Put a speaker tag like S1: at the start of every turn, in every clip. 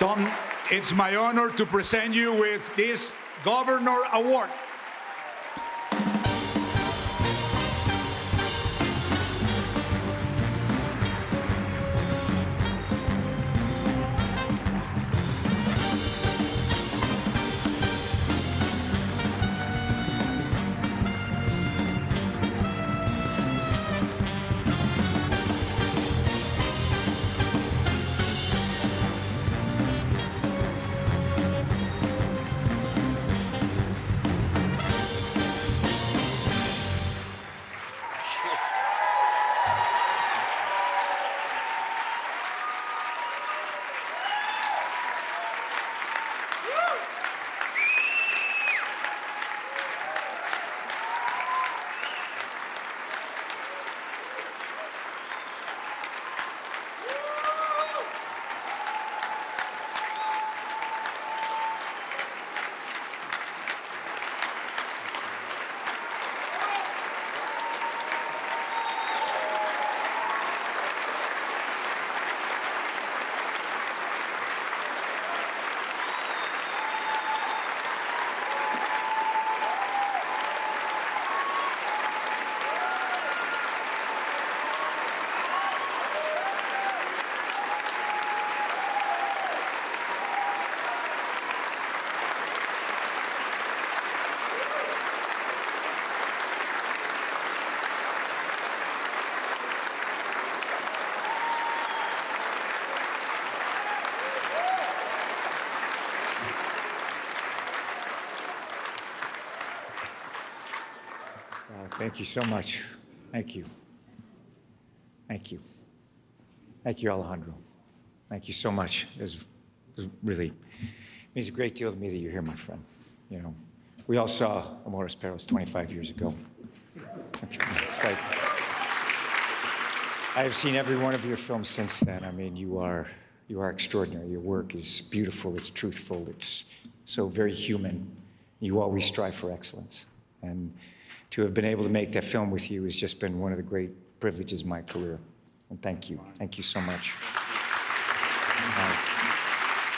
S1: Tom, it's my honor to present you with this Governor Award.
S2: Thank you so much. Thank you. Thank you. Thank you, Alejandro. Thank you so much. It really means a great deal to me that you're here, my friend. You know, we all saw Amores Perros 25 years ago. It's like, I have seen every one of your films since then. I mean, you are extraordinary. Your work is beautiful, it's truthful, it's so very human. You always strive for excellence. And to have been able to make that film with you has just been one of the great privileges of my career. And thank you. Thank you so much.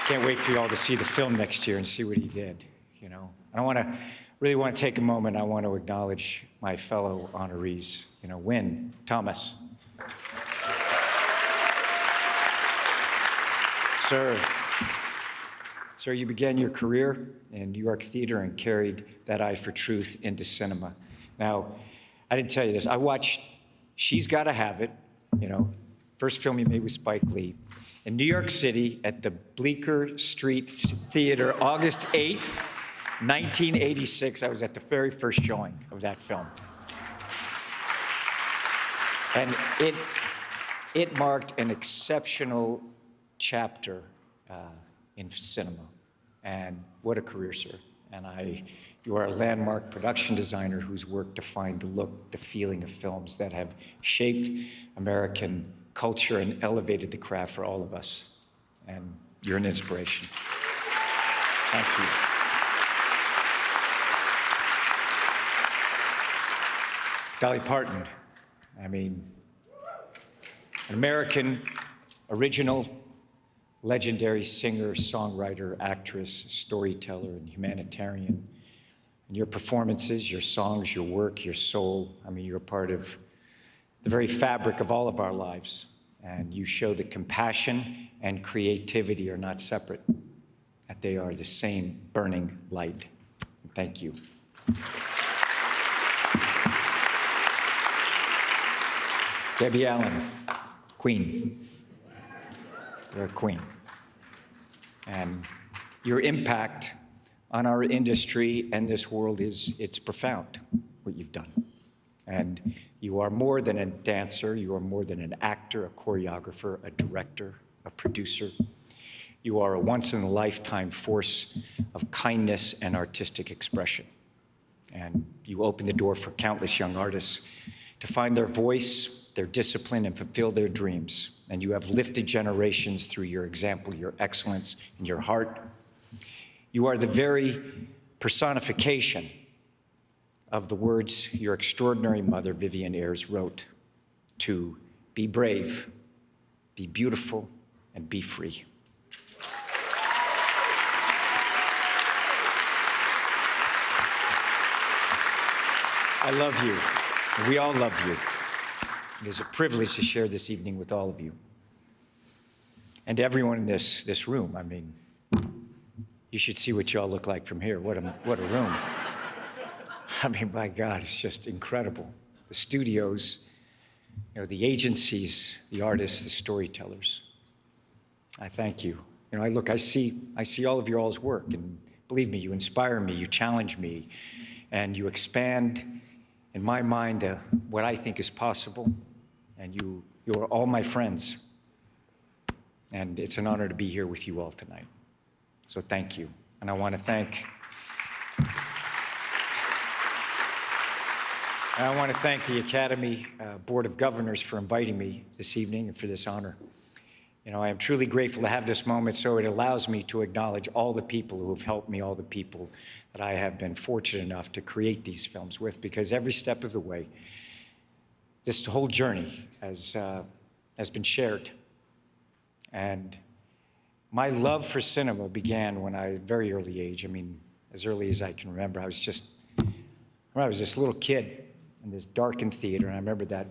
S2: Can't wait for you all to see the film next year and see what he did, you know. And I really want to take a moment. I want to acknowledge my fellow honorees, you know, Wynn, Thomas. Sir, you began your career in New York theater and carried that eye for truth into cinema. Now, I didn't tell you this. I watched She's Gotta Have It, you know, first film you made with Spike Lee, in New York City at the Bleecker Street Theater, August 8th, 1986. I was at the very first showing of that film. And it marked an exceptional chapter in cinema. And what a career, sir. And you are a landmark production designer whose work defined the look, the feeling of films that have shaped American culture and elevated the craft for all of us. And you're an inspiration. Thank you. Dolly Parton, I mean, an American original, legendary singer, songwriter, actress, storyteller, and humanitarian. And your performances, your songs, your work, your soul, I mean, you're a part of the very fabric of all of our lives. And you show that compassion and creativity are not separate, that they are the same burning light. Thank you. Debbie Allen, Queen. You're a queen. And your impact on our industry and this world it's profound, what you've done. And you are more than a dancer, you are more than an actor, a choreographer, a director, a producer. You are a once-in-a-lifetime force of kindness and artistic expression. And you open the door for countless young artists to find their voice, their discipline, and fulfill their dreams. And you have lifted generations through your example, your excellence, and your heart. You are the very personification of the words your extraordinary mother, Vivian Ayres, wrote: to be brave, be beautiful, and be free. I love you. We all love you. It is a privilege to share this evening with all of you. And to everyone in this room. I mean, you should see what y'all look like from here. What a room. I mean, my God, it's just incredible. The studios, the agencies, the artists, the storytellers. I thank you. I see all of your all's work, and believe me, you inspire me, you challenge me, and you expand in my mind what I think is possible. And you're all my friends. And it's an honor to be here with you all tonight. So thank you. And I want to thank the Academy Board of Governors for inviting me this evening and for this honor. I am truly grateful to have this moment, so it allows me to acknowledge all the people who have helped me, all the people that I have been fortunate enough to create these films with, because every step of the way, this whole journey has been shared. And my love for cinema began when I, very early age, I mean, as early as I can remember, I was this little kid in this darkened theater, and I remember that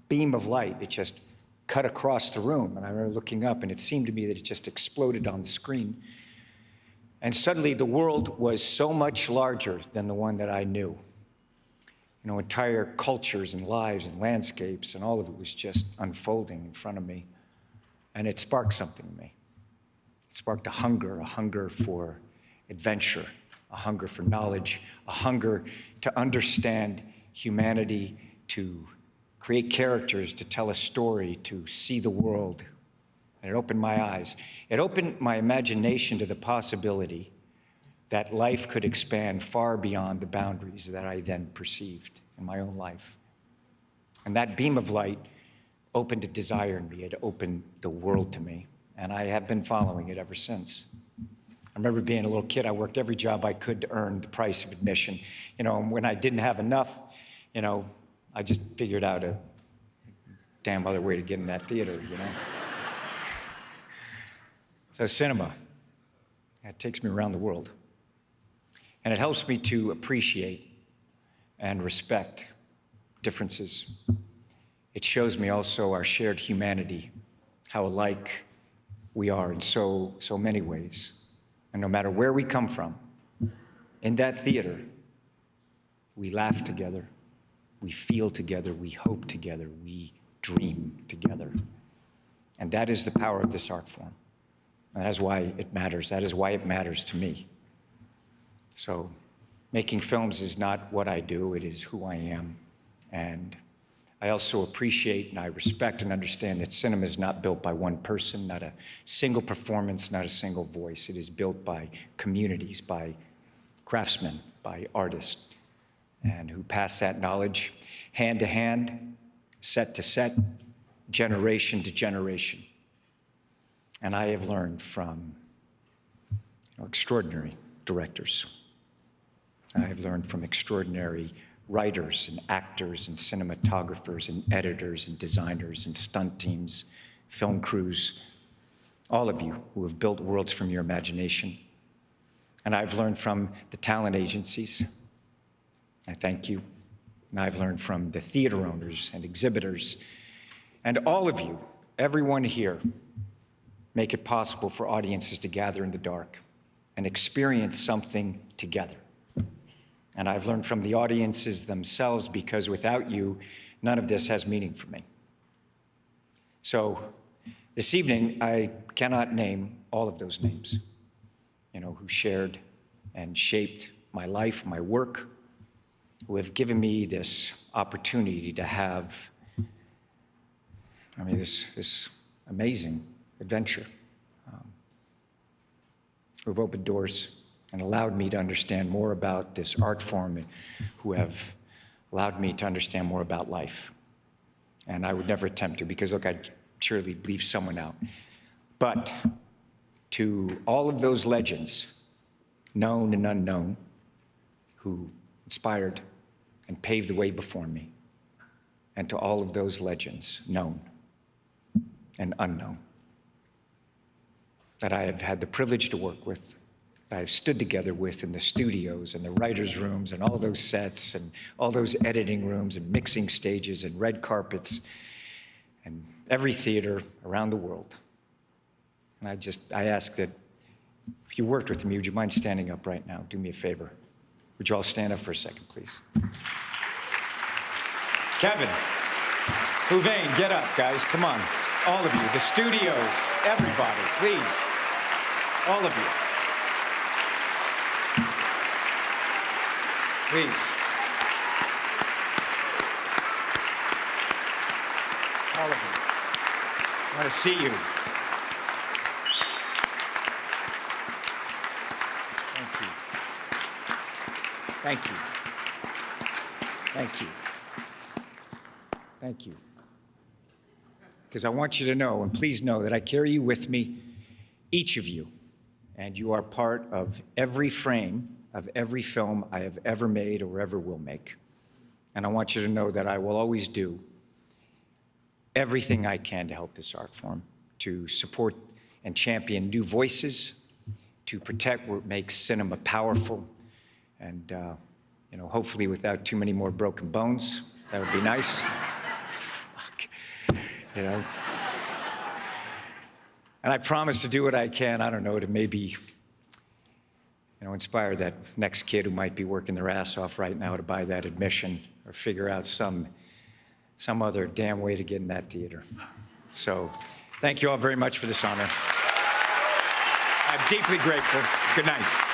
S2: beam of light, it just cut across the room, and I remember looking up, and it seemed to me that it just exploded on the screen. And suddenly the world was so much larger than the one that I knew. Entire cultures and lives and landscapes, and all of it was just unfolding in front of me. And it sparked something in me. It sparked a hunger for adventure, a hunger for knowledge, a hunger to understand humanity, to create characters, to tell a story, to see the world. And it opened my eyes. It opened my imagination to the possibility that life could expand far beyond the boundaries that I then perceived in my own life. And that beam of light opened a desire in me. It opened the world to me. And I have been following it ever since. I remember being a little kid, I worked every job I could to earn the price of admission. And when I didn't have enough, I just figured out a damn other way to get in that theater, So cinema, it takes me around the world. And it helps me to appreciate and respect differences. It shows me also our shared humanity, how alike we are in so many ways. And no matter where we come from, in that theater, we laugh together, we feel together, we hope together, we dream together. And that is the power of this art form. And that is why it matters. That is why it matters to me. So making films is not what I do, it is who I am. And I also appreciate and I respect and understand that cinema is not built by one person, not a single performance, not a single voice. It is built by communities, by craftsmen, by artists, and who pass that knowledge hand to hand, set to set, generation to generation. And I have learned from extraordinary directors. I have learned from extraordinary writers and actors and cinematographers and editors and designers and stunt teams, film crews, all of you who have built worlds from your imagination. And I've learned from the talent agencies. I thank you. And I've learned from the theater owners and exhibitors. And all of you, everyone here, make it possible for audiences to gather in the dark and experience something together. And I've learned from the audiences themselves, because without you, none of this has meaning for me. So this evening, I cannot name all of those names, who shared and shaped my life, my work, who have given me this opportunity to have, this amazing adventure, who've opened doors and allowed me to understand more about this art form, and who have allowed me to understand more about life. And I would never attempt to, because look, I'd surely leave someone out. But to all of those legends, known and unknown, who inspired and paved the way before me, and to all of those legends, known and unknown, that I have had the privilege to work with, I've stood together with in the studios and the writers' rooms and all those sets and all those editing rooms and mixing stages and red carpets and every theater around the world. And I ask that if you worked with me, would you mind standing up right now? Do me a favor. Would you all stand up for a second, please? Kevin, Louvain, get up, guys. Come on. All of you, the studios, everybody, please. All of you. Please. All of you. I want to see you. Thank you. Thank you. Thank you. Thank you. Because I want you to know, and please know, that I carry you with me, each of you, and you are part of every frame of every film I have ever made or ever will make. And I want you to know that I will always do everything I can to help this art form, to support and champion new voices, to protect what makes cinema powerful, and hopefully without too many more broken bones. That would be nice. And I promise to do what I can, I don't know, to maybe, inspire that next kid who might be working their ass off right now to buy that admission or figure out some other damn way to get in that theater. So, thank you all very much for this honor. I'm deeply grateful. Good night.